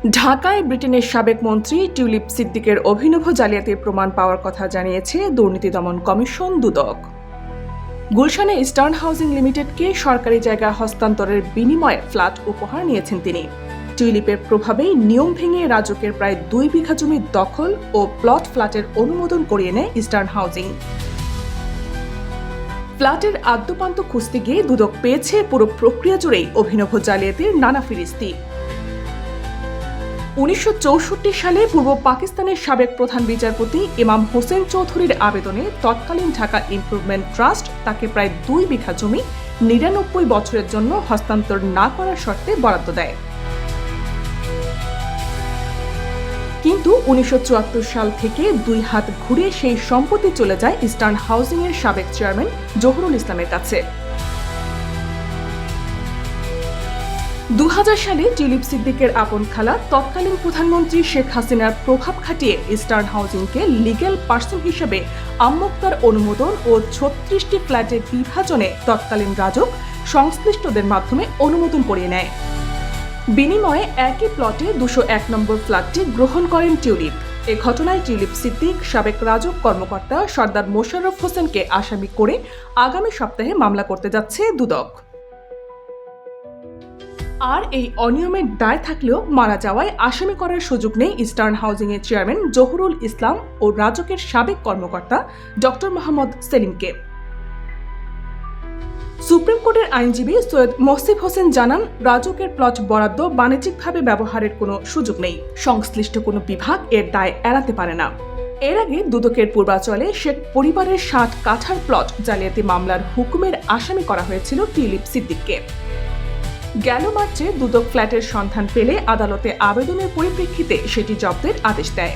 ঢাকায় ব্রিটেনের সাবেক মন্ত্রী টিউলিপ সিদ্দিকের অভিনব জালিয়াতির প্রমাণ পাওয়ার কথা জানিয়েছে দুর্নীতি দমন কমিশন দুদক। গুলশানে ইস্টার্ন হাউজিং লিমিটেডকে সরকারি জায়গা হস্তান্তরের বিনিময়ে ফ্ল্যাট উপহার নিয়েছেন তিনি। টিউলিপের প্রভাবেই নিয়ম ভেঙে রাজুকের প্রায় 2 বিঘা জমি দখল ও প্লট ফ্ল্যাটের অনুমোদন করিয়ে নেয় ইস্টার্ন হাউজিং। ফ্ল্যাটের আদ্যপান্ত খুঁজতে গিয়ে দুদক পেয়েছে পুরো প্রক্রিয়া জুড়েই অভিনব জালিয়াতির নানা ফিরিস্তি। 1964 সালে পূর্ব পাকিস্তানের সাবেক প্রধান বিচারপতি ইমাম হোসেন চৌধুরীর আবেদনে তৎকালীন ঢাকা ইমপ্রুভমেন্ট ট্রাস্ট তাকে প্রায় 2 বিঘা জমি 99 বছরের জন্য হস্তান্তর না করার শর্তে বরাদ্দ দেয়। কিন্তু 1974 সাল থেকে 2 হাত ঘুরে সেই সম্পত্তি চলে যায় ইস্টার্ন হাউজিং এর সাবেক চেয়ারম্যান জহুরুল ইসলামের কাছে। 2000 সালে টিউলিপ সিদ্দিকের আপন খালা তৎকালীন প্রধানমন্ত্রী শেখ হাসিনার প্রভাব খাটিয়ে ইস্টার্ন হাউজিংকে লিগ্যাল পার্সন হিসেবে আমোক্তার অনুমোদন ও 36টি ফ্ল্যাটের বিভাজনে তৎকালীন রাজক সংশ্লিষ্টদের মাধ্যমে অনুমোদন করিয়ে নেয়। বিনিময়ে একই প্লটে 201 নম্বর ফ্ল্যাটটি গ্রহণ করেন টিউলিপ। এ ঘটনায় টিউলিপ সিদ্দিক সাবেক রাজক কর্মকর্তা সর্দার মোশাররফ হোসেনকে আসামি করে আগামী সপ্তাহে মামলা করতে যাচ্ছে দুদক। আর এই অনিয়মের দায় থাকলেও মারা যাওয়ায় আসামি করার সুযোগ নেই ইস্টার্ন হাউজিং এর চেয়ারম্যান জহুরুল ইসলাম ও রাজকের সাবেক কর্মকর্তা ডক্টর মোহাম্মদ সেলিমকে। সুপ্রিম কোর্টের আইনজীবী সৈয়দ মোহসিব হোসেন জানান, রাজকের প্লট বরাদ্দ বাণিজ্যিকভাবে ব্যবহারের কোনো সুযোগ নেই। সংশ্লিষ্ট কোনো বিভাগ এর দায় এড়াতে পারে না। এর আগে দুদকের পূর্বাচলে শেখ পরিবারের 60 কাঠার প্লট জালিয়াতি মামলার হুকুমের আসামি করা হয়েছিল টিউলিপ সিদ্দিককে। গেল মার্চে দুদক ফ্ল্যাটের সন্ধান পেলে আদালতে আবেদনের পরিপ্রেক্ষিতে সেটি জব্দের আদেশ দেয়।